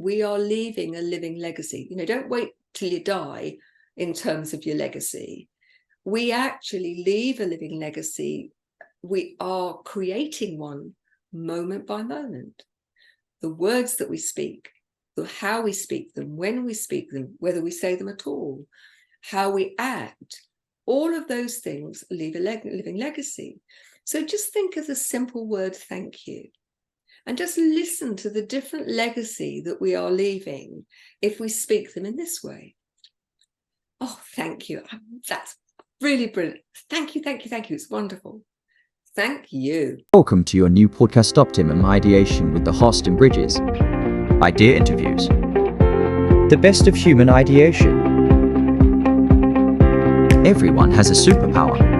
we are leaving a living legacy. Don't wait till you die in terms of your legacy. We actually leave a living legacy. We are creating one moment by moment. The words that we speak, how we speak them, when we speak them, whether we say them at all, how we act, all of those things leave a living legacy. So just think of the simple word thank you, and just listen to the different legacy that we are leaving if we speak them in this way. Oh, thank you. That's really brilliant. Thank you, thank you, thank you. It's wonderful. Thank you. Welcome to your new podcast, Optimum Ideation, with the host and Bridges. Idea interviews. The best of human ideation. Everyone has a superpower.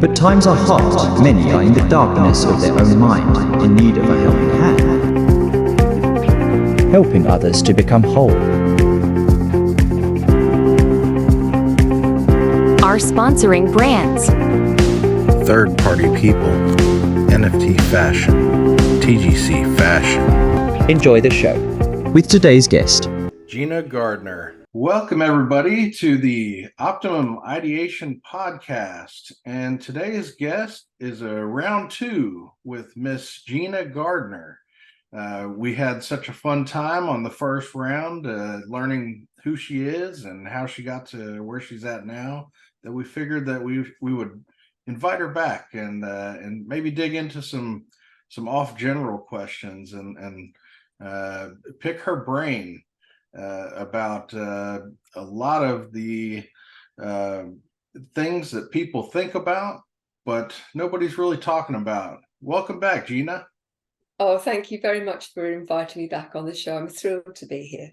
But times are hot. Many are in the darkness of their own mind, in need of a helping hand. Helping others to become whole. Our sponsoring brands: third-party people, NFT fashion, TGC fashion. Enjoy the show with today's guest, Gina Gardiner. Welcome everybody to the Optimum Ideation Podcast. And today's guest is a round two with Miss Gina Gardiner. We had such a fun time on the first round, learning who she is and how she got to where she's at now, that we figured that we would invite her back and maybe dig into some off general questions and pick her brain about a lot of the things that people think about, but nobody's really talking about. Welcome back, Gina. Oh, thank you very much for inviting me back on the show. I'm thrilled to be here.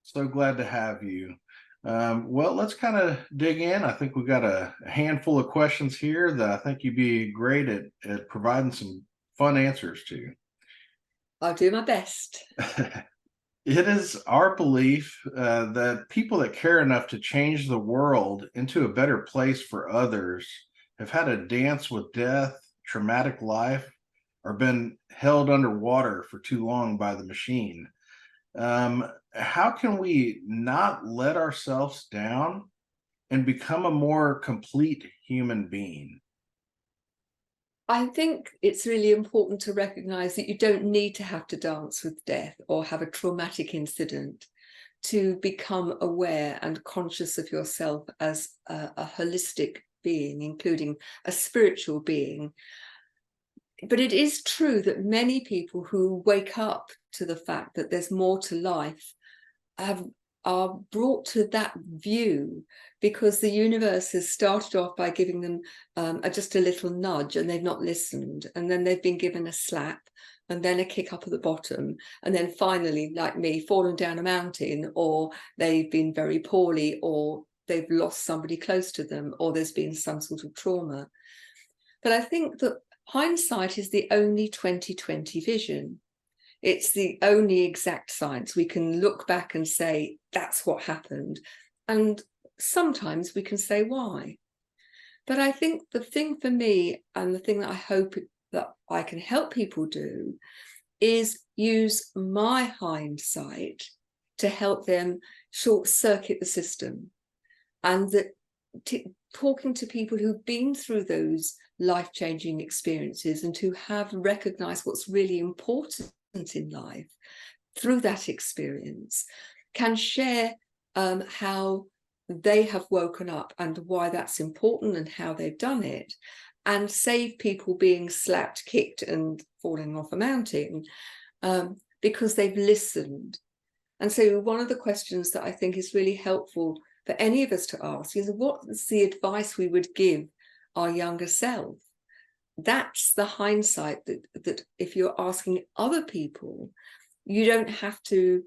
So glad to have you. Well, let's kind of dig in. I think we've got a handful of questions here that I think you'd be great at providing some fun answers to. I'll do my best. It is our belief that people that care enough to change the world into a better place for others have had a dance with death, traumatic life, or been held underwater for too long by the machine. How can we not let ourselves down and become a more complete human being? I think it's really important to recognize that you don't need to have to dance with death or have a traumatic incident to become aware and conscious of yourself as a holistic being, including a spiritual being. But it is true that many people who wake up to the fact that there's more to life are brought to that view because the universe has started off by giving them just a little nudge, and they've not listened, and then they've been given a slap and then a kick up at the bottom, and then finally, like me, fallen down a mountain, or they've been very poorly, or they've lost somebody close to them, or there's been some sort of trauma. But I think that hindsight is the only 20/20 vision. It's the only exact science. We can look back and say, that's what happened. And sometimes we can say why. But I think the thing for me, and the thing that I hope that I can help people do, is use my hindsight to help them short circuit the system. And that talking to people who've been through those life-changing experiences and who have recognized what's really important in life through that experience can share how they have woken up and why that's important and how they've done it, and save people being slapped, kicked and falling off a mountain because they've listened. And so one of the questions that I think is really helpful for any of us to ask is, what's the advice we would give our younger self? That's the hindsight that if you're asking other people, you don't have to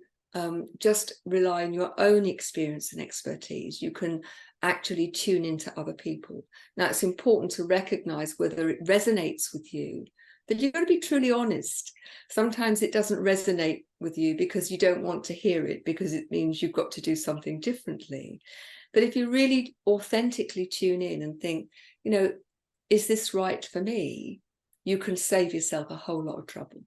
just rely on your own experience and expertise. You can actually tune into other people. Now, it's important to recognize whether it resonates with you, but you've got to be truly honest. Sometimes it doesn't resonate with you because you don't want to hear it, because it means you've got to do something differently. But if you really authentically tune in and think, is this right for me? You can save yourself a whole lot of trouble.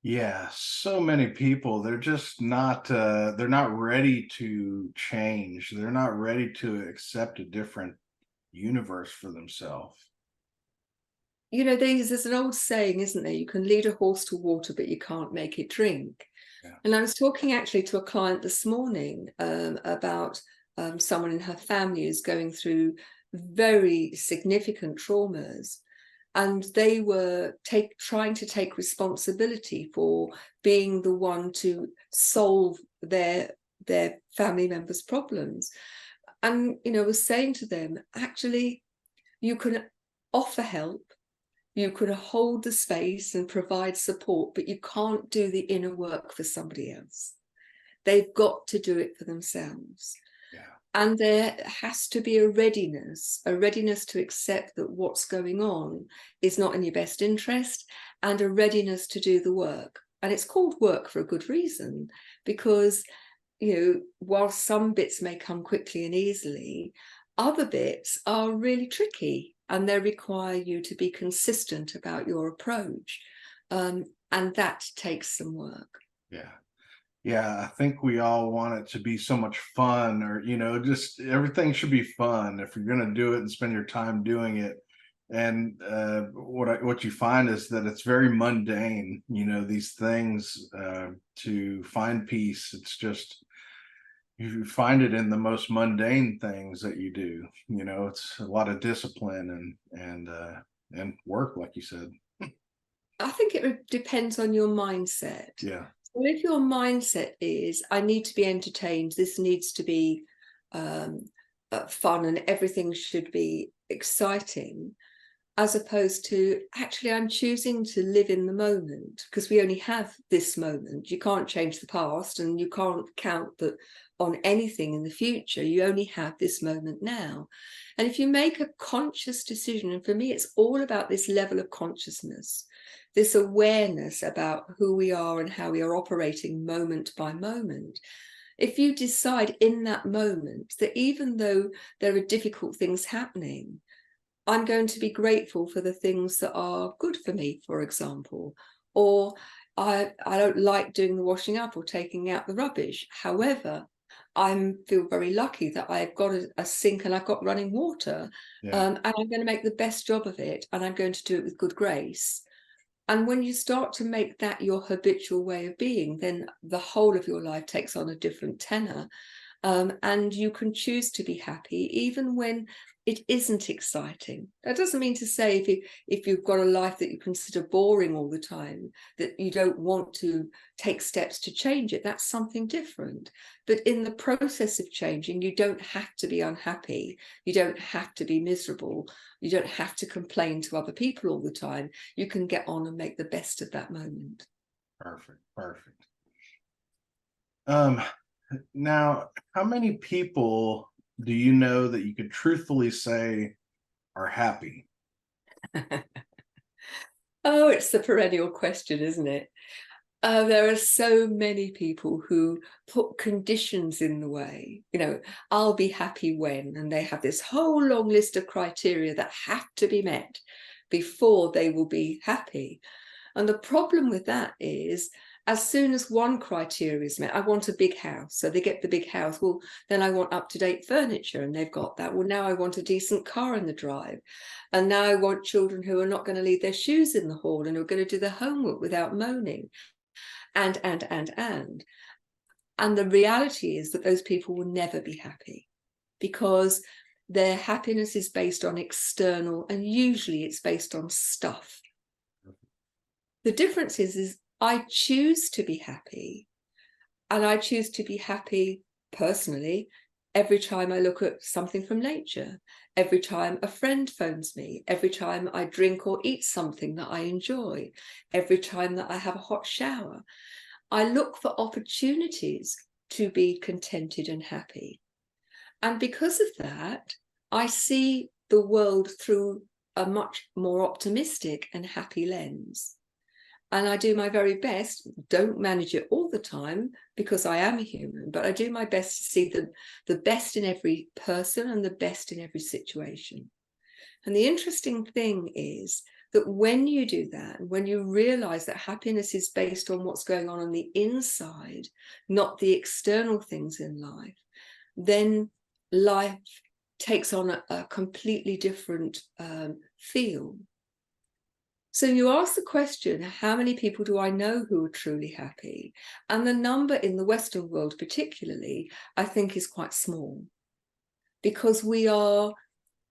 Yeah, so many people, they're just not they're not ready to change. They're not ready to accept a different universe for themselves. There's an old saying, isn't there? You can lead a horse to water, but you can't make it drink. Yeah. And I was talking actually to a client this morning about someone in her family who's going through very significant traumas. And they were trying to take responsibility for being the one to solve their family members' problems. And, was saying to them, actually, you can offer help, you can hold the space and provide support, but you can't do the inner work for somebody else. They've got to do it for themselves. Yeah. And there has to be a readiness to accept that what's going on is not in your best interest, and a readiness to do the work. And it's called work for a good reason, because, while some bits may come quickly and easily, other bits are really tricky, and they require you to be consistent about your approach. And that takes some work. Yeah. Yeah, I think we all want it to be so much fun, or just everything should be fun if you're going to do it and spend your time doing it. And what you find is that it's very mundane. These things to find peace. It's just you find it in the most mundane things that you do. It's a lot of discipline and work, like you said. I think it depends on your mindset. Yeah. So if your mindset is, I need to be entertained, this needs to be fun, and everything should be exciting, as opposed to, actually, I'm choosing to live in the moment, because we only have this moment. You can't change the past, and you can't count on anything in the future. You only have this moment now. And if you make a conscious decision, and for me, it's all about this level of consciousness, this awareness about who we are and how we are operating moment by moment. If you decide in that moment that even though there are difficult things happening, I'm going to be grateful for the things that are good for me, for example, or I don't like doing the washing up or taking out the rubbish. However, I feel very lucky that I've got a sink and I've got running water, and I'm going to make the best job of it, and I'm going to do it with good grace. And when you start to make that your habitual way of being, then the whole of your life takes on a different tenor. And you can choose to be happy even when it isn't exciting. That doesn't mean to say if you've got a life that you consider boring all the time, that you don't want to take steps to change it. That's something different. But in the process of changing, you don't have to be unhappy. You don't have to be miserable. You don't have to complain to other people all the time. You can get on and make the best of that moment. Perfect. Now, how many people do you know that you could truthfully say are happy? Oh, it's the perennial question, isn't it? There are so many people who put conditions in the way. I'll be happy when, and they have this whole long list of criteria that have to be met before they will be happy. And the problem with that is, as soon as one criteria is met, I want a big house. So they get the big house. Well, then I want up-to-date furniture, and they've got that. Well, now I want a decent car in the drive. And now I want children who are not going to leave their shoes in the hall and who are going to do their homework without moaning. And the reality is that those people will never be happy, because their happiness is based on external, and usually it's based on stuff. The difference is I choose to be happy, and I choose to be happy personally every time I look at something from nature, every time a friend phones me, every time I drink or eat something that I enjoy, every time that I have a hot shower. I look for opportunities to be contented and happy. And because of that, I see the world through a much more optimistic and happy lens. And I do my very best, don't manage it all the time because I am a human, but I do my best to see the best in every person and the best in every situation. And the interesting thing is that when you do that, when you realize that happiness is based on what's going on the inside, not the external things in life, then life takes on a completely different feel. So you ask the question, how many people do I know who are truly happy? And the number in the Western world particularly, I think, is quite small, because we are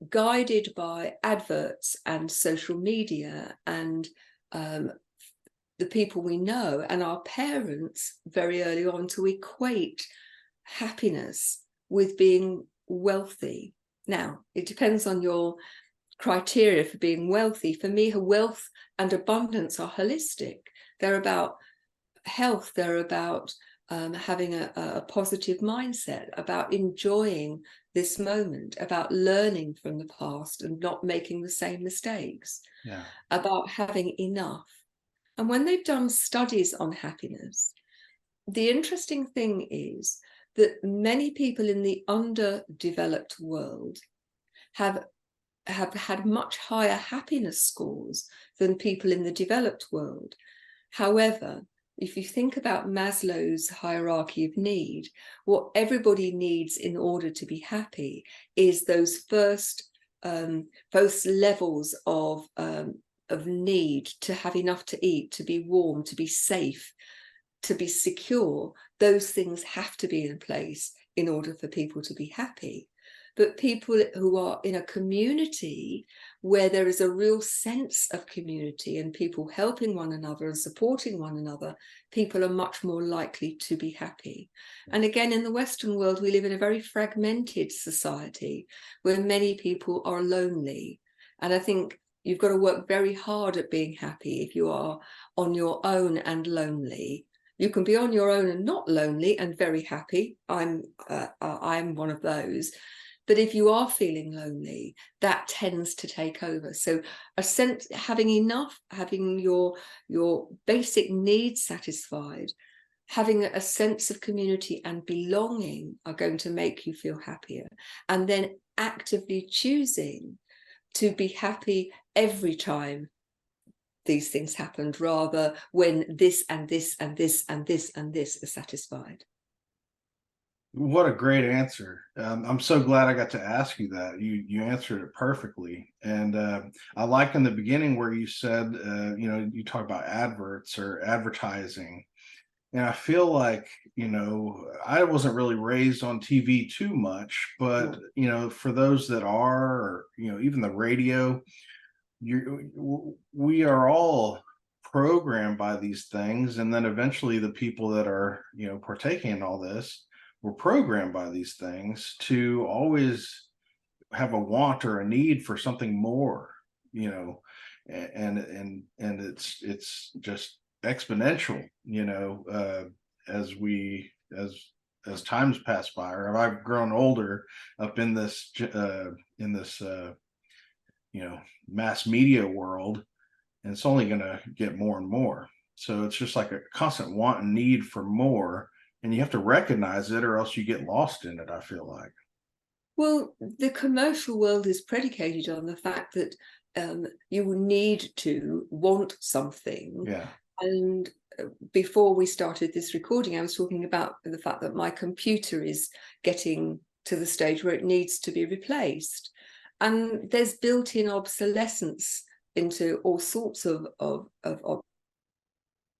guided by adverts and social media and the people we know and our parents very early on to equate happiness with being wealthy. Now, it depends on your criteria for being wealthy. For me, wealth and abundance are holistic. They're about health. They're about having a positive mindset, about enjoying this moment, about learning from the past and not making the same mistakes, about having enough. And when they've done studies on happiness, the interesting thing is that many people in the underdeveloped world have had much higher happiness scores than people in the developed world. However, if you think about Maslow's hierarchy of need, what everybody needs in order to be happy is those first levels of need, to have enough to eat, to be warm, to be safe, to be secure. Those things have to be in place in order for people to be happy. But people who are in a community where there is a real sense of community and people helping one another and supporting one another, people are much more likely to be happy. And again, in the Western world, we live in a very fragmented society where many people are lonely. And I think you've got to work very hard at being happy if you are on your own and lonely. You can be on your own and not lonely and very happy. I'm one of those. But if you are feeling lonely, that tends to take over. So a sense, having enough, having your basic needs satisfied, having a sense of community and belonging are going to make you feel happier. And then actively choosing to be happy every time these things happened, rather when this and this and this and this and this is satisfied. What a great answer. I'm so glad I got to ask you that. You answered it perfectly. And I like in the beginning where you said, you talk about adverts or advertising. And I feel like, I wasn't really raised on TV too much, but, for those that are, or, even the radio, we are all programmed by these things. And then eventually the people that are, partaking in all this, we're programmed by these things to always have a want or a need for something more, and it's just exponential, as times pass by, or I've grown older up in this mass media world, and it's only going to get more and more. So it's just like a constant want and need for more. And you have to recognize it, or else you get lost in it, I feel like. Well, the commercial world is predicated on the fact that you need to want something. Yeah. And before we started this recording, I was talking about the fact that my computer is getting to the stage where it needs to be replaced. And there's built-in obsolescence into all sorts of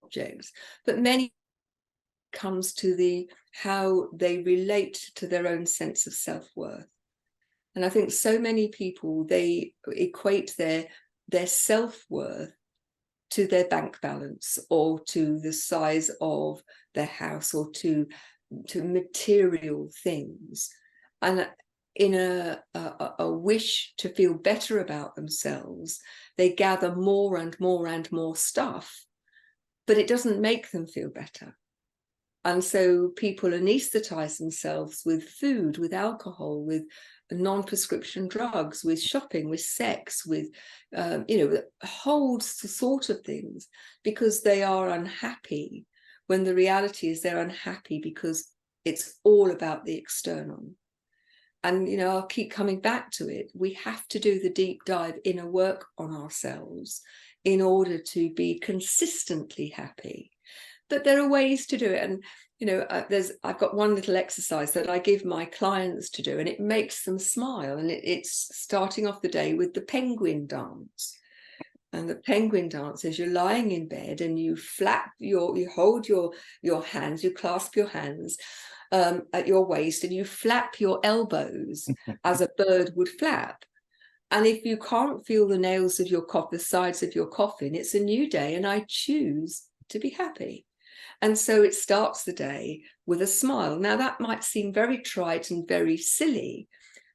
objects. But many comes to how they relate to their own sense of self-worth. And I think so many people, they equate their self-worth to their bank balance, or to the size of their house, or to material things. And in a wish to feel better about themselves, they gather more and more and more stuff, but it doesn't make them feel better. And so people anesthetize themselves with food, with alcohol, with non-prescription drugs, with shopping, with sex, with, a whole sort of things, because they are unhappy, when the reality is they're unhappy because it's all about the external. And, I'll keep coming back to it. We have to do the deep dive inner work on ourselves in order to be consistently happy. But there are ways to do it. And, I've got one little exercise that I give my clients to do, and it makes them smile. And it's starting off the day with the penguin dance. And the penguin dance is you're lying in bed and you hold your hands, you clasp your hands at your waist, and you flap your elbows as a bird would flap. And if you can't feel the nails of the sides of your coffin, it's a new day and I choose to be happy. And so it starts the day with a smile. Now that might seem very trite and very silly,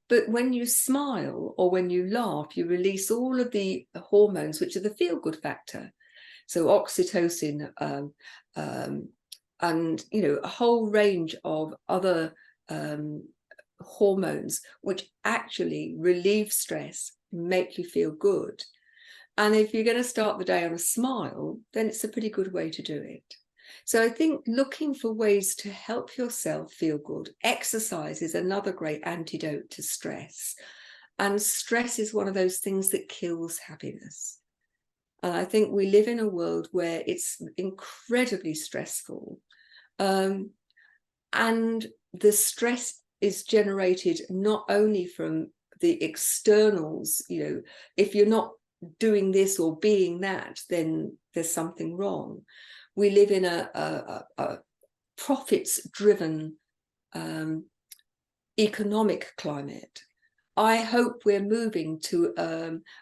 but when you smile or when you laugh, you release all of the hormones, which are the feel-good factor. So oxytocin, and a whole range of other hormones which actually relieve stress, make you feel good. And if you're going to start the day on a smile, then it's a pretty good way to do it. So I think looking for ways to help yourself feel good. Exercise is another great antidote to stress. And stress is one of those things that kills happiness. And I think we live in a world where it's incredibly stressful. And the stress is generated not only from the externals, if you're not doing this or being that, then there's something wrong. We live in a profits-driven economic climate. I hope we're moving to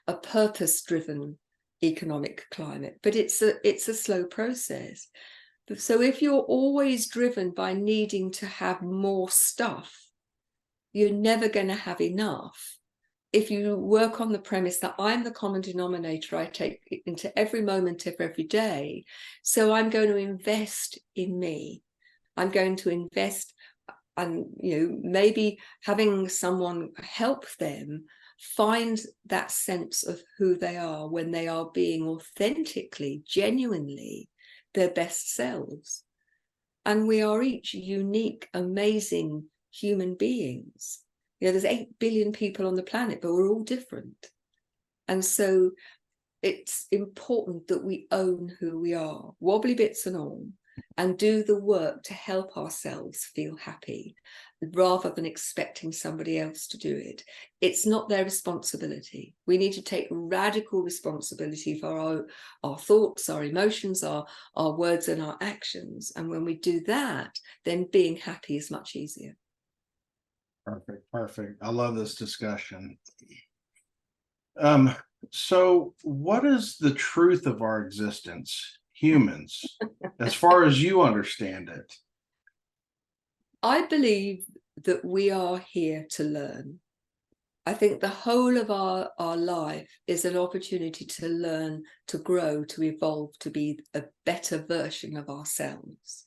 a purpose-driven economic climate, but it's a slow process. So if you're always driven by needing to have more stuff, you're never going to have enough. If you work on the premise that I'm the common denominator, I take into every moment of every day. So I'm going to invest in me. I'm going to invest, and maybe having someone help them find that sense of who they are when they are being authentically, genuinely their best selves. And we are each unique, amazing human beings. There's 8 billion people on the planet, but we're all different. And so it's important that we own who we are, wobbly bits and all, and do the work to help ourselves feel happy rather than expecting somebody else to do it. It's not their responsibility. We need to take radical responsibility for our thoughts, our emotions, our words and our actions. And when we do that, then being happy is much easier. Perfect. I love this discussion. So what is the truth of our existence, humans, as far as you understand it? I believe that we are here to learn. I think the whole of our life is an opportunity to learn, to grow, to evolve, to be a better version of ourselves.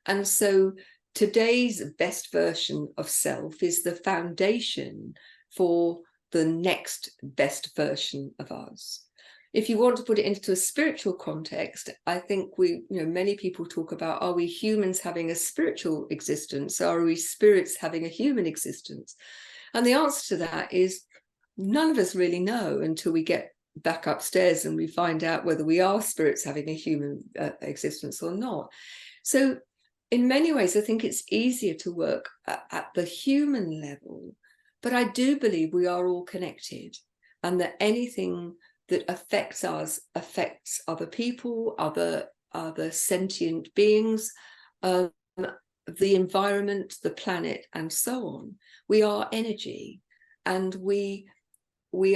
And so today's best version of self is the foundation for the next best version of us. If you want to put it into a spiritual context, I think many people talk about, are we humans having a spiritual existence? Are we spirits having a human existence? And the answer to that is none of us really know until we get back upstairs and we find out whether we are spirits having a human existence or not. So in many ways, I think it's easier to work at the human level, but I do believe we are all connected, and that anything that affects us affects other people, other sentient beings, the environment, the planet, and so on. We are energy, and we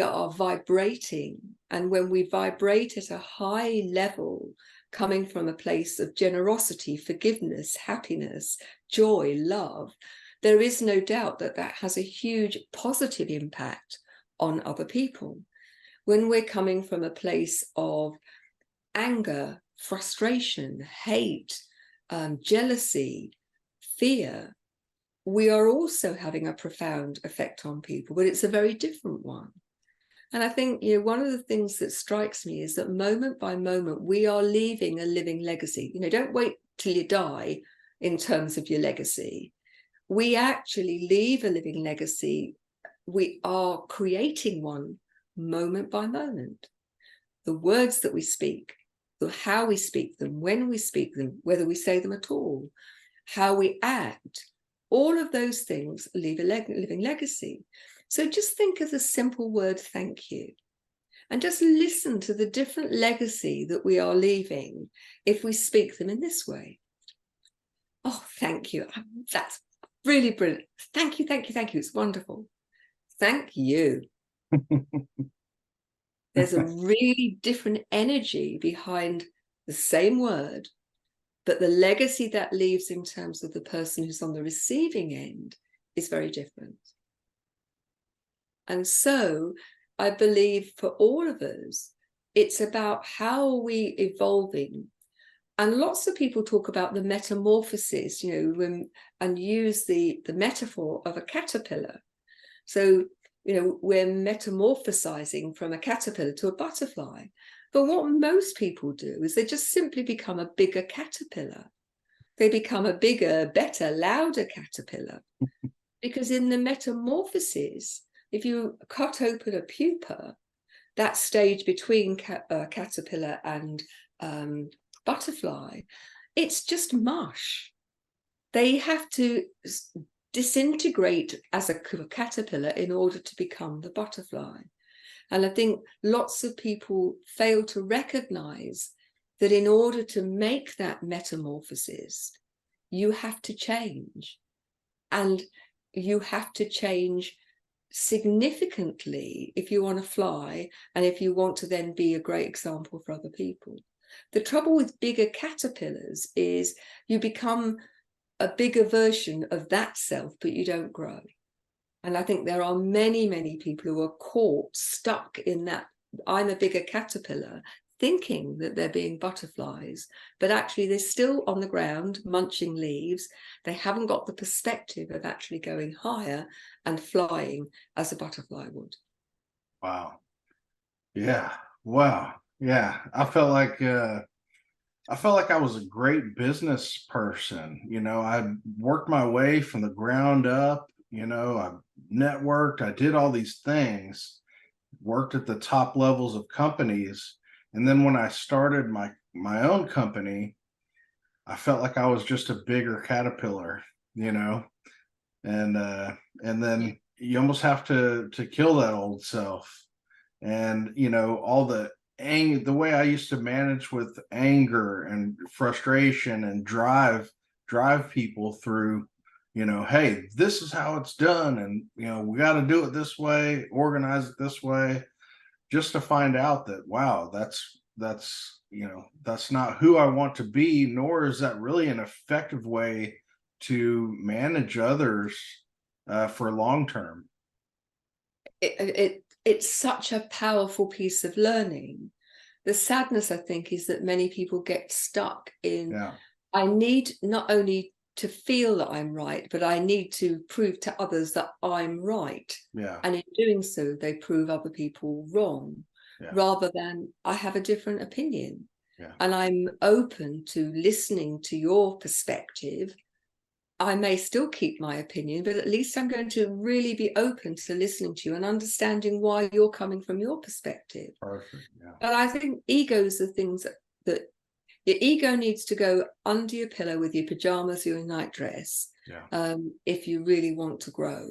are vibrating. And when we vibrate at a high level, coming from a place of generosity, forgiveness, happiness, joy, love, there is no doubt that that has a huge positive impact on other people. When we're coming from a place of anger, frustration, hate, jealousy, fear, we are also having a profound effect on people, but it's a very different one. And I think, one of the things that strikes me is that moment by moment, we are leaving a living legacy. Don't wait till you die in terms of your legacy. we actually leave a living legacy. We are creating one moment by moment. The words that we speak, how we speak them, when we speak them, whether we say them at all, how we act, all of those things leave a living legacy. So just think of the simple word thank you, and just listen to the different legacy that we are leaving if we speak them in this way. Oh, thank you. That's really brilliant. Thank you, thank you, thank you. It's wonderful. Thank you. There's a really different energy behind the same word, but the legacy that leaves in terms of the person who's on the receiving end is very different. And so I believe for all of us, it's about how are we evolving. And lots of people talk about the metamorphosis, and use the metaphor of a caterpillar. So, we're metamorphosizing from a caterpillar to a butterfly. But what most people do is they just simply become a bigger caterpillar. They become a bigger, better, louder caterpillar. Because in the metamorphosis, if you cut open a pupa, that stage between caterpillar and butterfly, it's just mush. They have to disintegrate as a caterpillar in order to become the butterfly. And I think lots of people fail to recognize that in order to make that metamorphosis, you have to change. And you have to change significantly if you want to fly, and if you want to then be a great example for other people. The trouble with bigger caterpillars is you become a bigger version of that self, but you don't grow. And I think there are many, many people who are stuck in that I'm a bigger caterpillar, thinking that they're being butterflies, but actually they're still on the ground munching leaves. They haven't got the perspective of actually going higher and flying as a butterfly would. Wow. Yeah. Wow. Yeah. I felt like I was a great business person. I worked my way from the ground up. I networked. I did all these things, worked at the top levels of companies. And then when I started my own company, I felt like I was just a bigger caterpillar, and then you almost have to kill that old self. And, all the way I used to manage with anger and frustration and drive people through, hey, this is how it's done. And, we got to do it this way, organize it this way, just to find out that, wow, that's not who I want to be, nor is that really an effective way to manage others for long term. It's such a powerful piece of learning. The sadness, I think, is that many people get stuck in, I need not only to feel that I'm right, but I need to prove to others that I'm right. Yeah. And in doing so, they prove other people wrong, rather than I have a different opinion. Yeah. And I'm open to listening to your perspective. I may still keep my opinion, but at least I'm going to really be open to listening to you and understanding why you're coming from your perspective. Perfect. Yeah. But I think egos are things that your ego needs to go under your pillow with your pajamas or your nightdress, if you really want to grow.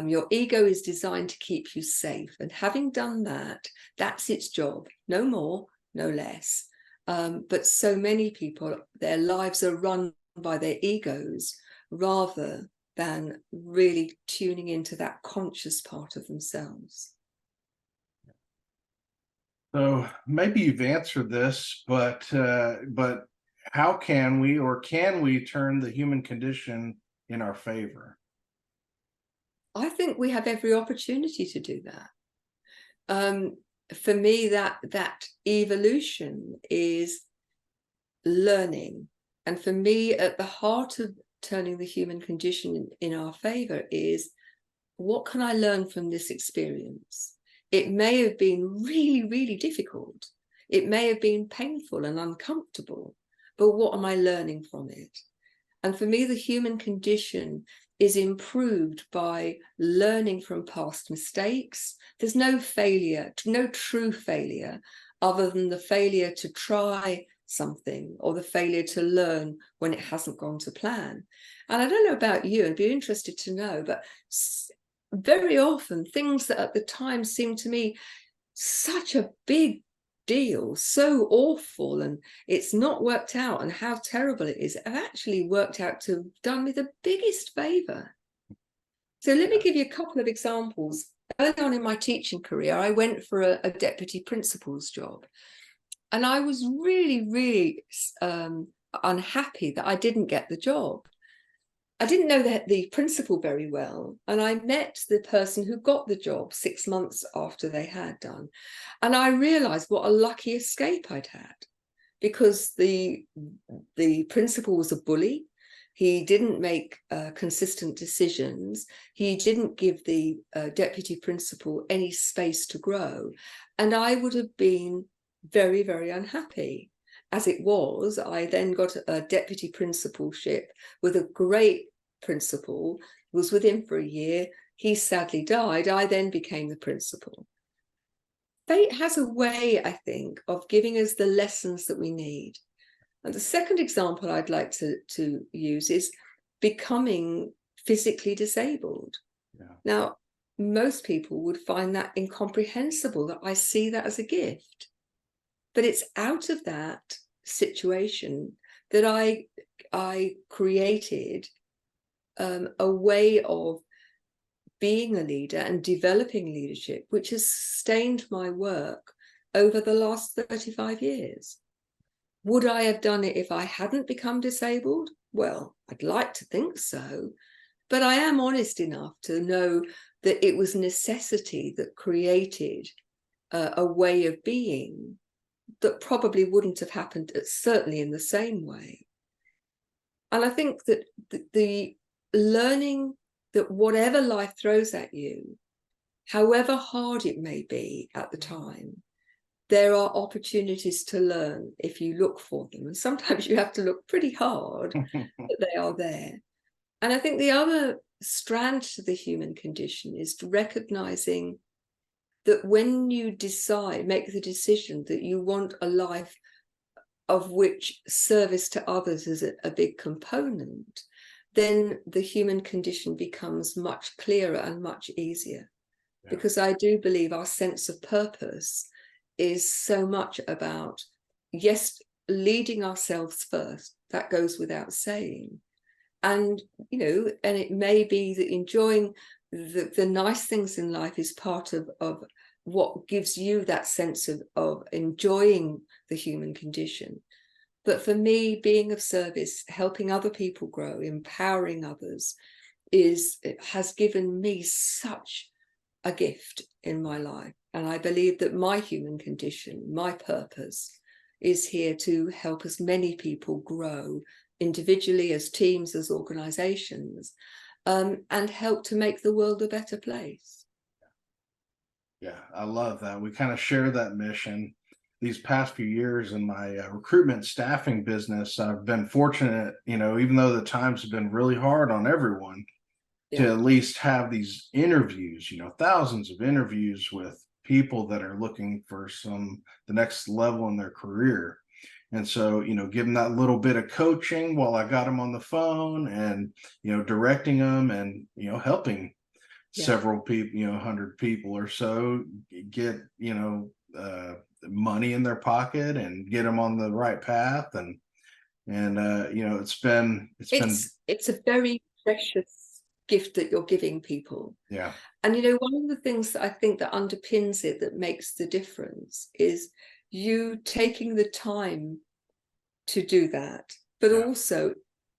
Your ego is designed to keep you safe. And having done that, that's its job. No more, no less. But so many people, their lives are run by their egos rather than really tuning into that conscious part of themselves. So maybe you've answered this, but how can we turn the human condition in our favor? I think we have every opportunity to do that. For me, that evolution is learning. And for me, at the heart of turning the human condition in our favor is, what can I learn from this experience? It may have been really, really difficult. It may have been painful and uncomfortable, but what am I learning from it? And for me, the human condition is improved by learning from past mistakes. There's no failure, no true failure, other than the failure to try something or the failure to learn when it hasn't gone to plan. And I don't know about you, I'd be interested to know, but very often things that at the time seemed to me such a big deal, so awful, and it's not worked out and how terrible it is, have actually worked out to have done me the biggest favor. So let me give you a couple of examples. Early on in my teaching career, I went for a deputy principal's job, and I was really unhappy that I didn't get the job. I didn't know the principal very well, and I met the person who got the job 6 months after they had done, and I realized what a lucky escape I'd had, because the principal was a bully. He didn't make consistent decisions. He didn't give the deputy principal any space to grow, and I would have been very unhappy. As it was, I then got a deputy principalship with a great principal, was with him for a year. He sadly died. I then became the principal. Fate has a way, I think, of giving us the lessons that we need. And the second example I'd like to use is becoming physically disabled. Yeah. Now, most people would find that incomprehensible, that I see that as a gift. But it's out of that situation that I created a way of being a leader and developing leadership, which has sustained my work over the last 35 years. Would I have done it if I hadn't become disabled? Well, I'd like to think so, but I am honest enough to know that it was necessity that created a way of being that probably wouldn't have happened certainly in the same way. And I think that the learning that whatever life throws at you, however hard it may be at the time, there are opportunities to learn if you look for them. And sometimes you have to look pretty hard, but they are there. And I think the other strand to the human condition is recognizing that when you make the decision that you want a life of which service to others is a big component, then the human condition becomes much clearer and much easier. Yeah. Because I do believe our sense of purpose is so much about, yes, leading ourselves first. That goes without saying. And, and it may be that enjoying the nice things in life is part of what gives you that sense of enjoying the human condition. But for me, being of service, helping other people grow, empowering others, has given me such a gift in my life. And I believe that my human condition, my purpose, is here to help as many people grow individually, as teams, as organizations, and help to make the world a better place. Yeah, I love that. We kind of share that mission. These past few years in my recruitment staffing business, I've been fortunate, even though the times have been really hard on everyone, to at least have these interviews, thousands of interviews with people that are looking for the next level in their career. And so, give them that little bit of coaching while I got them on the phone, and, directing them and, helping several people, 100 people or so get, money in their pocket and get them on the right path. And it's a very precious gift that you're giving people. Yeah. And, one of the things that I think that underpins it, that makes the difference, is you taking the time to do that, but also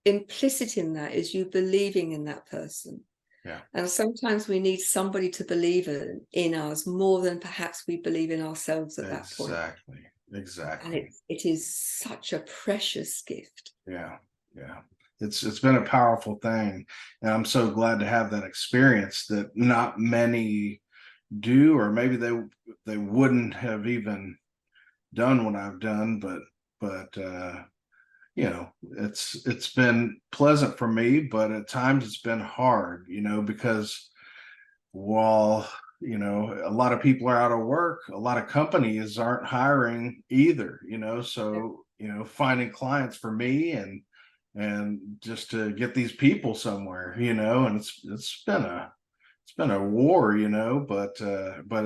implicit in that is you believing in that person. Yeah. And sometimes we need somebody to believe in us more than perhaps we believe in ourselves at that point. Exactly. And it is such a precious gift. Yeah. It's been a powerful thing, and I'm so glad to have that experience that not many do, or maybe they wouldn't have even done what I've done, but it's been pleasant for me, but at times it's been hard, because while, a lot of people are out of work, a lot of companies aren't hiring either, so, finding clients for me and just to get these people somewhere, and it's been a war, but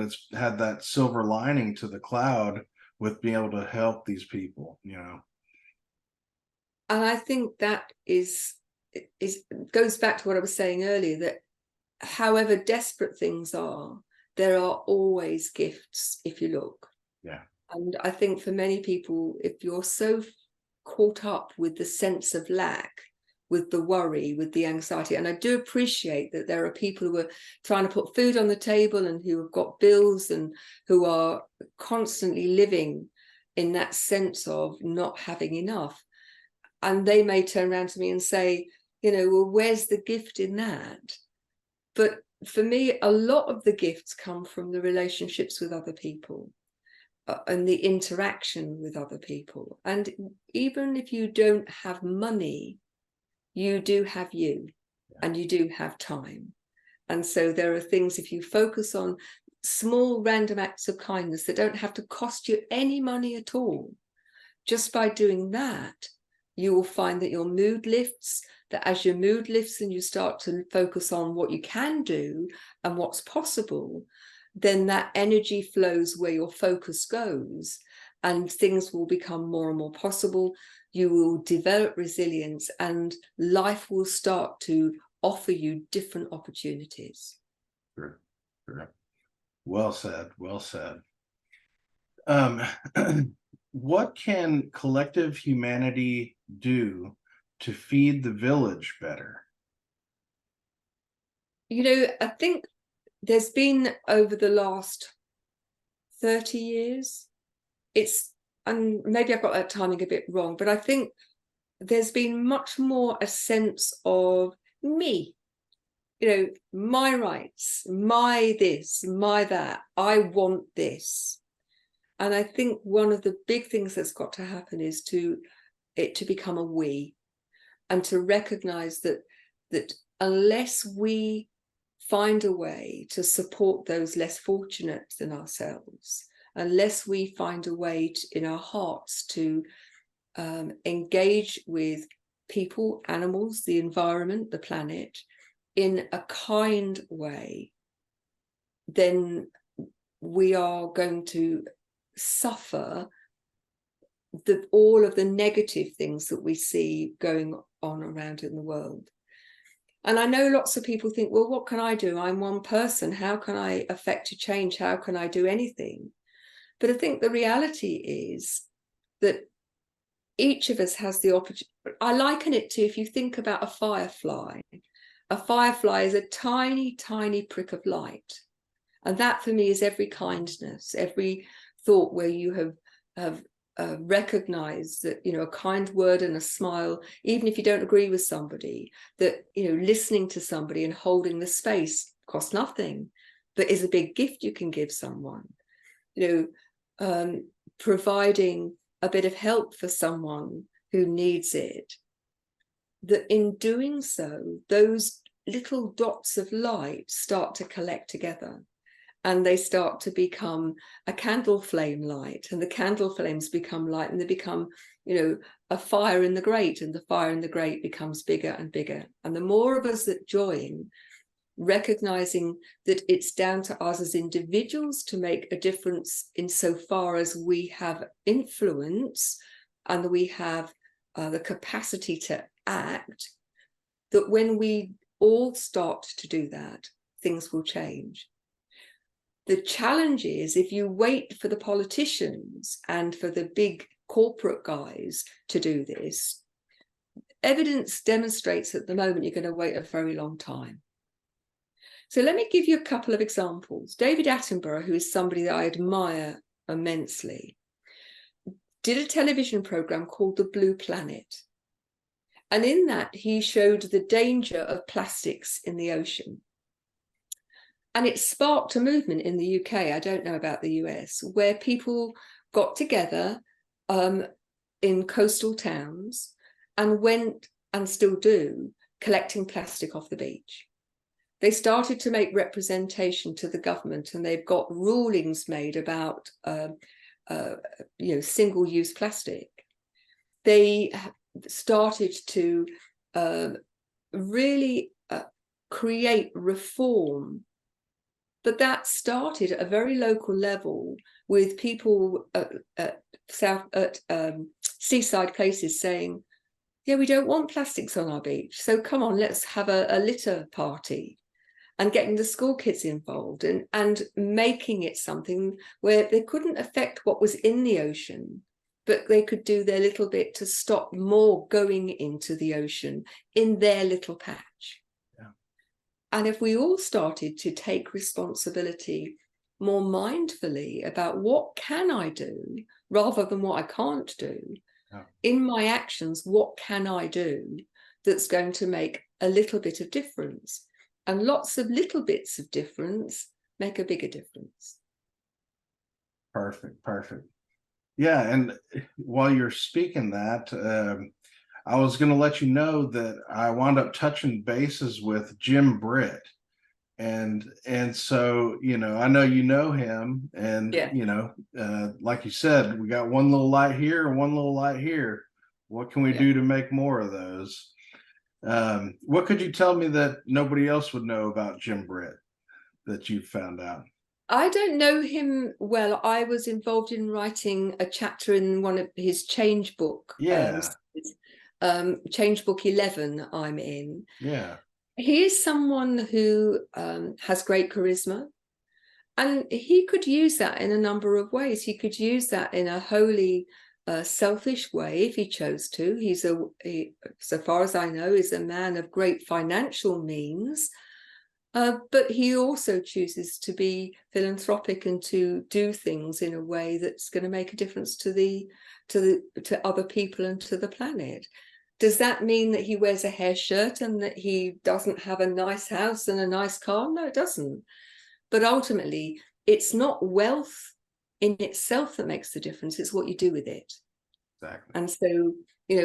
it's had that silver lining to the cloud with being able to help these people. And I think that goes back to what I was saying earlier, that however desperate things are, there are always gifts if you look. Yeah. And I think for many people, if you're so caught up with the sense of lack, with the worry, with the anxiety, and I do appreciate that there are people who are trying to put food on the table and who have got bills and who are constantly living in that sense of not having enough. And they may turn around to me and say, well, where's the gift in that? But for me, a lot of the gifts come from the relationships with other people and the interaction with other people. And even if you don't have money, you do have you, and you do have time. And so there are things, if you focus on small random acts of kindness that don't have to cost you any money at all, just by doing that, you will find that your mood lifts, that as your mood lifts and you start to focus on what you can do and what's possible, then that energy flows where your focus goes and things will become more and more possible. You will develop resilience and life will start to offer you different opportunities. Sure. Well said. Well said. What can collective humanity do to feed the village better? I think there's been, over the last 30 years, and maybe I've got that timing a bit wrong, but I think there's been much more a sense of me, my rights, my this, my that, I want this. And I think one of the big things that's got to happen is to become a we, and to recognize that unless we find a way to support those less fortunate than ourselves, unless we find a way in our hearts to engage with people, animals, the environment, the planet, in a kind way, then we are going to suffer all of the negative things that we see going on around in the world. And I know lots of people think, well, what can I do? I'm one person. How can I affect a change? How can I do anything? But I think the reality is that each of us has the opportunity. I liken it to, if you think about a firefly is a tiny, tiny prick of light. And that for me is every kindness, every thought where you have recognized that, a kind word and a smile, even if you don't agree with somebody, that, listening to somebody and holding the space costs nothing, but is a big gift you can give someone. Providing a bit of help for someone who needs it, that in doing so, those little dots of light start to collect together. And they start to become a candle flame light, and the candle flames become light, and they become, a fire in the grate, and the fire in the grate becomes bigger and bigger. And the more of us that join, recognizing that it's down to us as individuals to make a difference insofar as we have influence and we have the capacity to act, that when we all start to do that, things will change. The challenge is, if you wait for the politicians and for the big corporate guys to do this, evidence demonstrates at the moment you're going to wait a very long time. So let me give you a couple of examples. David Attenborough, who is somebody that I admire immensely, did a television program called The Blue Planet. And in that, he showed the danger of plastics in the ocean. And it sparked a movement in the UK, I don't know about the US, where people got together in coastal towns and went, and still do, collecting plastic off the beach. They started to make representation to the government, and they've got rulings made about single-use plastic. They started to really create reform, but that started at a very local level with people at seaside places saying, yeah, we don't want plastics on our beach, so come on, let's have a litter party, and getting the school kids involved and making it something where they couldn't affect what was in the ocean, but they could do their little bit to stop more going into the ocean in their little patch. Yeah. And if we all started to take responsibility more mindfully about what can I do rather than what I can't do, yeah, in my actions, what can I do that's going to make a little bit of difference? And lots of little bits of difference make a bigger difference. Perfect. Yeah, and while you're speaking that, I was going to let you know that I wound up touching bases with Jim Britt. And so, I know you know him, and, yeah, like you said, we got one little light here and one little light here. What can we do to make more of those? What could you tell me that nobody else would know about Jim Britt that you found out? I don't know him well. I was involved in writing a chapter in one of his change book. Yeah. Change book 11 I'm in. Yeah. He is someone who has great charisma, and he could use that in a number of ways. He could use that in a wholly selfish way if he chose to. He, so far as I know, is a man of great financial means, but he also chooses to be philanthropic and to do things in a way that's going to make a difference to other people and to the planet. Does that mean that he wears a hair shirt and that he doesn't have a nice house and a nice car? No, it doesn't. But ultimately, it's not wealth in itself that makes the difference. It's what you do with it. Exactly. And so,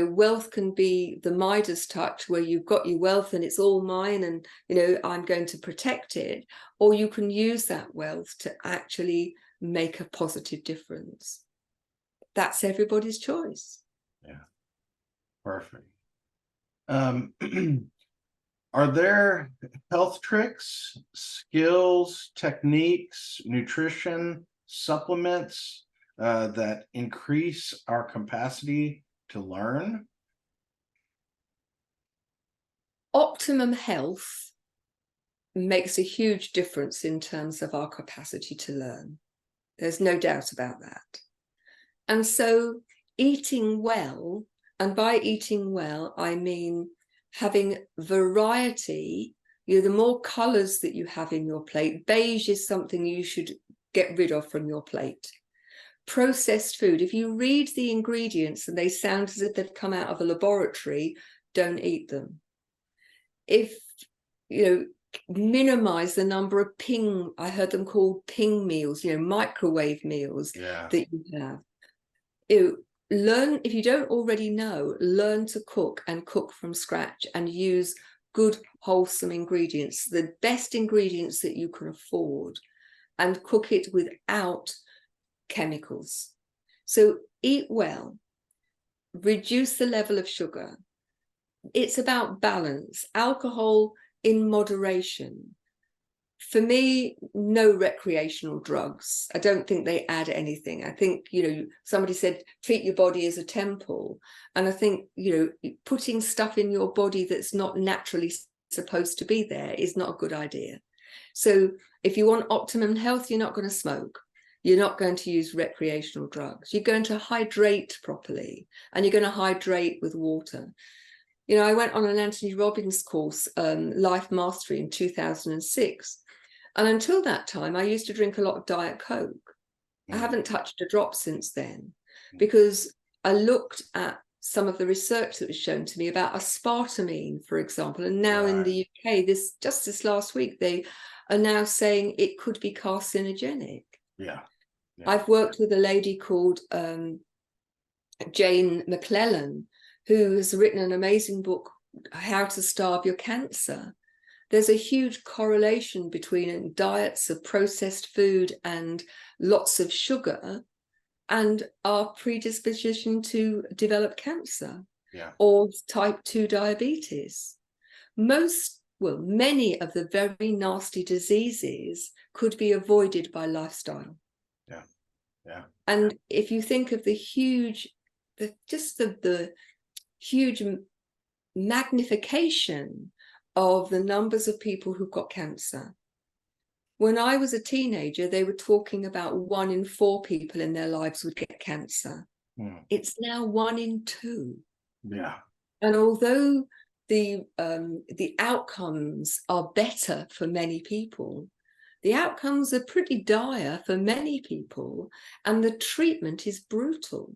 wealth can be the Midas touch, where you've got your wealth and it's all mine and, I'm going to protect it. Or you can use that wealth to actually make a positive difference. That's everybody's choice. Yeah. Perfect. Are there health tricks, skills, techniques, nutrition, supplements that increase our capacity to learn? Optimum Health makes a huge difference in terms of our capacity to learn. There's no doubt about that. And so eating well, and by eating well, I mean having variety. The more colors that you have in your plate, beige is something you should get rid of from your plate. Processed food, if you read the ingredients and they sound as if they've come out of a laboratory, don't eat them. If, minimize the number of I heard them called ping meals, microwave meals, yeah, that you have. Learn, if you don't already know, learn to cook and cook from scratch and use good, wholesome ingredients, the best ingredients that you can afford, and cook it without chemicals. So eat well, reduce the level of sugar. It's about balance, alcohol in moderation. For me, no recreational drugs. I don't think they add anything. I think, somebody said, treat your body as a temple. And I think, putting stuff in your body that's not naturally supposed to be there is not a good idea. So if you want optimum health, you're not going to smoke. You're not going to use recreational drugs. You're going to hydrate properly, and you're going to hydrate with water. I went on an Anthony Robbins course, Life Mastery, in 2006. And until that time, I used to drink a lot of Diet Coke. I haven't touched a drop since then, because I looked at some of the research that was shown to me about aspartame, for example. And now in the UK, just this last week, they are now saying it could be carcinogenic. Yeah. I've worked with a lady called Jane McClellan, who has written an amazing book, How to Starve Your Cancer. There's a huge correlation between diets of processed food and lots of sugar and our predisposition to develop cancer or type 2 diabetes. Many of the very nasty diseases could be avoided by lifestyle. And if you think of the huge magnification of the numbers of people who've got cancer. When I was a teenager, they were talking about 1 in 4 people in their lives would get cancer. It's now 1 in 2. Yeah. And although the outcomes are better for many people, the outcomes are pretty dire for many people, and the treatment is brutal.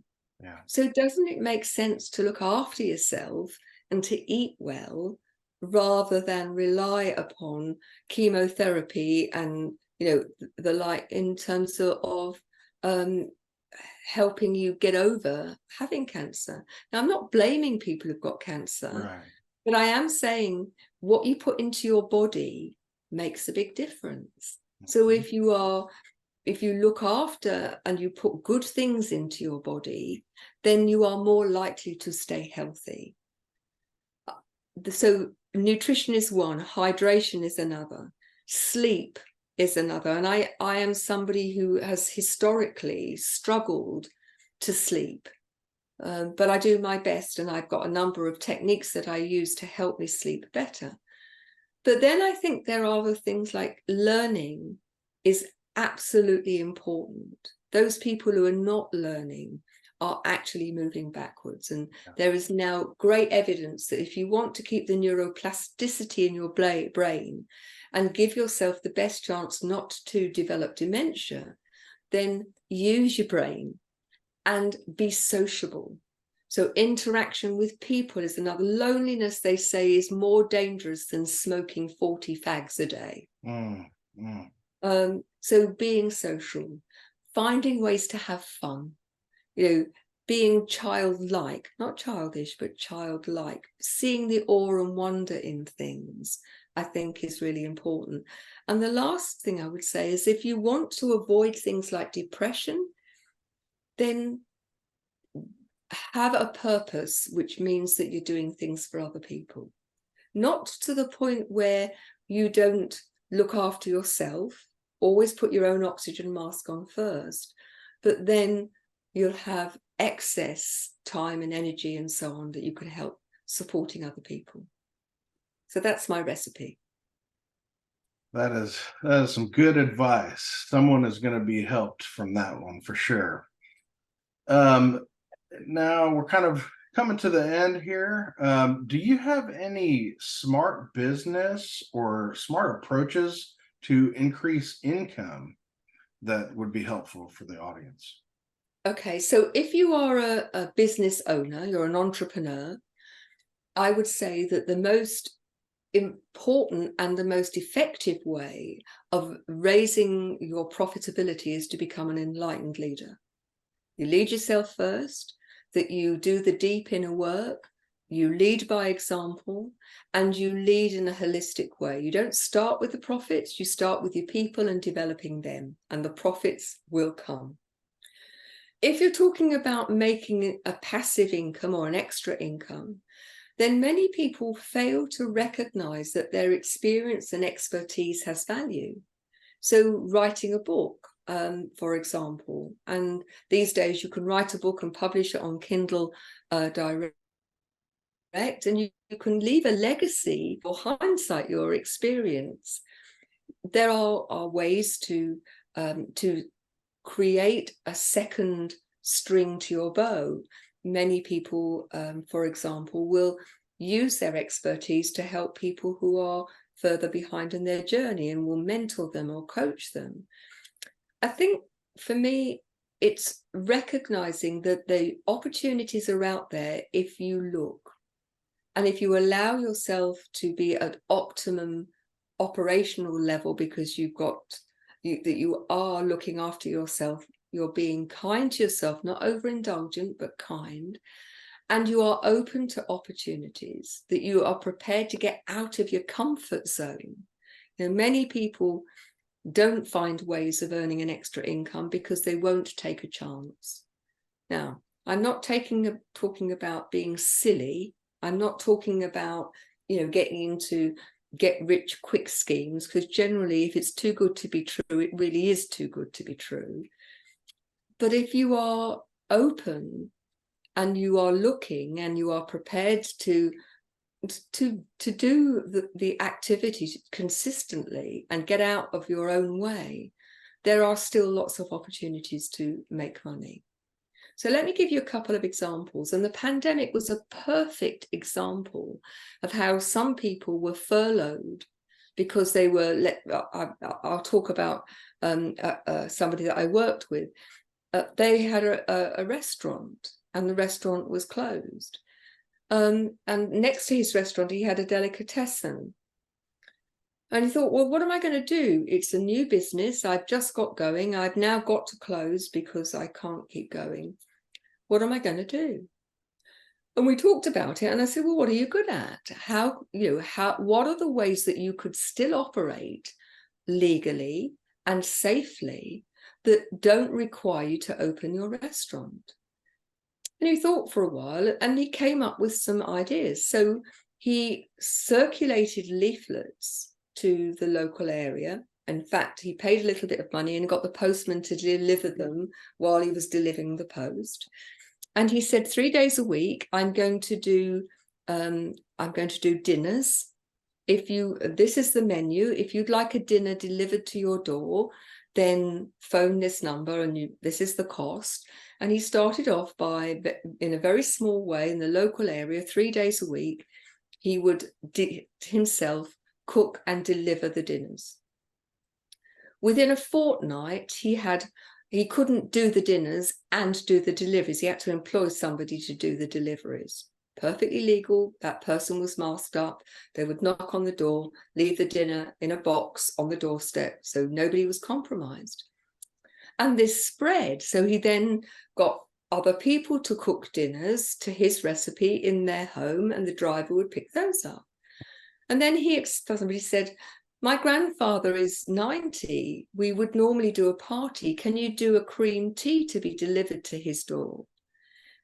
So doesn't it make sense to look after yourself and to eat well rather than rely upon chemotherapy and the like in terms of helping you get over having cancer? Now, I'm not blaming people who've got cancer, but I am saying what you put into your body makes a big difference. So if you look after and you put good things into your body, then you are more likely to stay healthy. So nutrition is one, hydration is another, sleep is another. And I am somebody who has historically struggled to sleep, but I do my best, and I've got a number of techniques that I use to help me sleep better. But then I think there are other things like learning is absolutely important. Those people who are not learning are actually moving backwards. And there is now great evidence that if you want to keep the neuroplasticity in your brain and give yourself the best chance not to develop dementia, then use your brain and be sociable. So interaction with people is another. Loneliness, they say, is more dangerous than smoking 40 fags a day. So being social, finding ways to have fun, being childlike, not childish, but childlike, seeing the awe and wonder in things, I think is really important. And the last thing I would say is if you want to avoid things like depression, then have a purpose, which means that you're doing things for other people. Not to the point where you don't look after yourself, always put your own oxygen mask on first, but then you'll have excess time and energy and so on that you can help supporting other people. So that's my recipe. That is some good advice. Someone is going to be helped from that one for sure. Now we're kind of coming to the end here. Do you have any smart business or smart approaches to increase income that would be helpful for the audience? Okay, so if you are a business owner, you're an entrepreneur, I would say that the most important and the most effective way of raising your profitability is to become an enlightened leader. You lead yourself first, that you do the deep inner work, you lead by example, and you lead in a holistic way. You don't start with the profits, you start with your people and developing them, and the profits will come. If you're talking about making a passive income or an extra income, then many people fail to recognize that their experience and expertise has value. So writing a book, for example, and these days you can write a book and publish it on Kindle Direct, and you can leave a legacy or hindsight your experience. There are ways to create a second string to your bow. Many people, for example, will use their expertise to help people who are further behind in their journey and will mentor them or coach them. I think for me, it's recognizing that the opportunities are out there if you look. And if you allow yourself to be at optimum operational level because that you are looking after yourself, you're being kind to yourself, not overindulgent, but kind. and you are open to opportunities, that you are prepared to get out of your comfort zone. Many people don't find ways of earning an extra income because they won't take a chance. Now, I'm not talking about being silly. I'm not talking about, getting into get rich quick schemes, because generally, if it's too good to be true, it really is too good to be true. But if you are open and you are looking and you are prepared to do the activity consistently and get out of your own way, there are still lots of opportunities to make money. So let me give you a couple of examples. And the pandemic was a perfect example of how some people were furloughed because they were I'll talk about somebody that I worked with. They had a restaurant, and the restaurant was closed. And next to his restaurant, he had a delicatessen. And he thought, well, what am I going to do? It's a new business. I've just got going. I've now got to close because I can't keep going. What am I going to do? And we talked about it. And I said, well, what are you good at? What are the ways that you could still operate legally and safely that don't require you to open your restaurant? And he thought for a while, and he came up with some ideas. So he circulated leaflets to the local area. In fact, he paid a little bit of money and got the postman to deliver them while he was delivering the post. And he said, 3 days a week, I'm going to do dinners. This is the menu. If you'd like a dinner delivered to your door, then phone this number, and this is the cost. And he started off by, in a very small way, in the local area, 3 days a week, he would himself cook and deliver the dinners. Within a fortnight, he couldn't do the dinners and do the deliveries. He had to employ somebody to do the deliveries. Perfectly legal. That person was masked up. They would knock on the door, leave the dinner in a box on the doorstep, so nobody was compromised. And this spread. So he then got other people to cook dinners to his recipe in their home, and the driver would pick those up. And then somebody said, my grandfather is 90. We would normally do a party. Can you do a cream tea to be delivered to his door?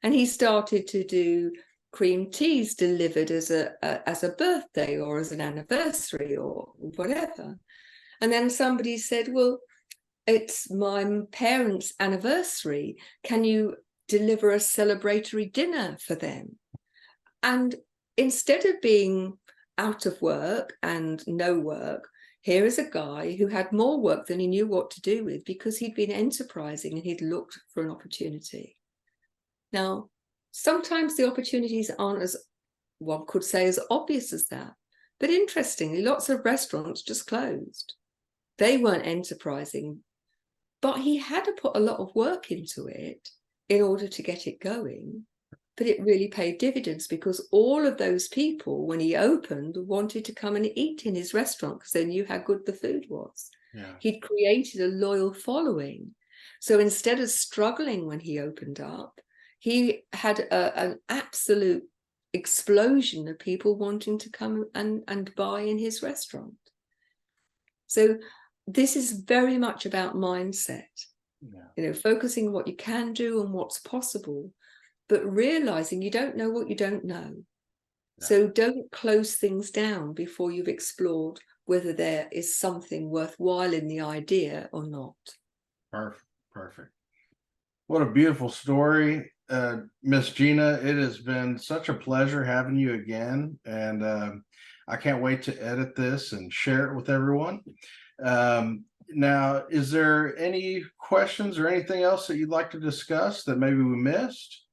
And he started to do cream teas delivered as a birthday or as an anniversary or whatever. And then somebody said, well, it's my parents' anniversary. Can you deliver a celebratory dinner for them? And instead of being out of work and no work, here is a guy who had more work than he knew what to do with, because he'd been enterprising and he'd looked for an opportunity. Now, sometimes the opportunities aren't, as one could say, as obvious as that. But interestingly, lots of restaurants just closed. They weren't enterprising, but he had to put a lot of work into it in order to get it going. But it really paid dividends, because all of those people, when he opened, wanted to come and eat in his restaurant because they knew how good the food was. Yeah. He'd created a loyal following. So instead of struggling when he opened up, he had an absolute explosion of people wanting to come and buy in his restaurant. So this is very much about mindset, focusing on what you can do and what's possible, but realizing you don't know what you don't know. Yeah. So don't close things down before you've explored whether there is something worthwhile in the idea or not. Perfect. What a beautiful story. Miss Gina, it has been such a pleasure having you again. And I can't wait to edit this and share it with everyone. Now, is there any questions or anything else that you'd like to discuss that maybe we missed?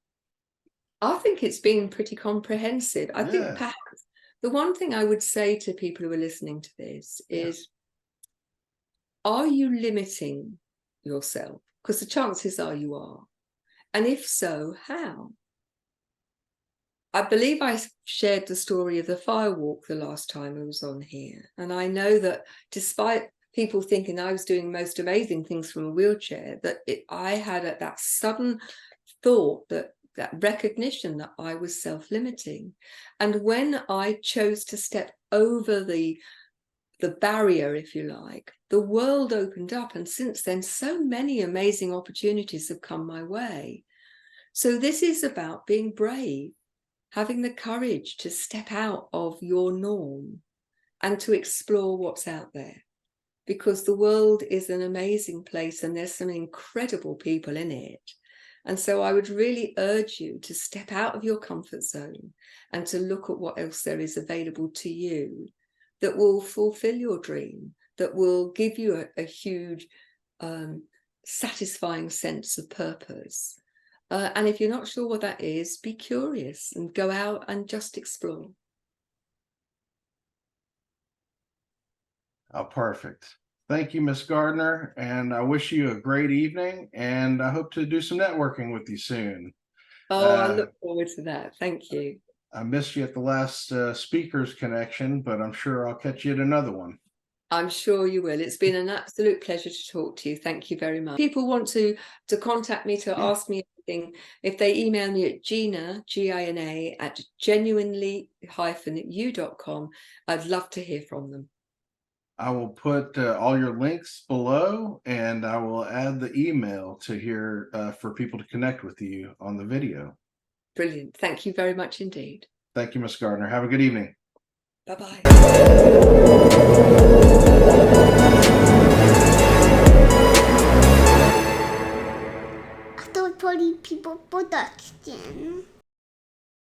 I think it's been pretty comprehensive. I think perhaps the one thing I would say to people who are listening to this is, are you limiting yourself? Because the chances are you are. And if so, how? I believe I shared the story of the fire walk the last time I was on here. And I know that despite people thinking I was doing most amazing things from a wheelchair, that I had that sudden thought that that recognition that I was self-limiting. And when I chose to step over the barrier, if you like, the world opened up. And since then, so many amazing opportunities have come my way. So this is about being brave, having the courage to step out of your norm and to explore what's out there. Because the world is an amazing place and there's some incredible people in it. And so I would really urge you to step out of your comfort zone and to look at what else there is available to you that will fulfill your dream, that will give you a huge, satisfying sense of purpose. And if you're not sure what that is, be curious and go out and just explore. Oh, perfect. Thank you, Miss Gardiner, and I wish you a great evening, and I hope to do some networking with you soon. Oh, I look forward to that. Thank you. I missed you at the last speakers connection, but I'm sure I'll catch you at another one. I'm sure you will. It's been an absolute pleasure to talk to you. Thank you very much. People want to contact me, to ask me anything, if they email me at Gina, Gina, at genuinely-u.com, I'd love to hear from them. I will put all your links below, and I will add the email to here for people to connect with you on the video. Brilliant. Thank you very mumuch indeed. Thank you, Ms. Gardiner. Have a good evening. Bye-bye. Third-party people production.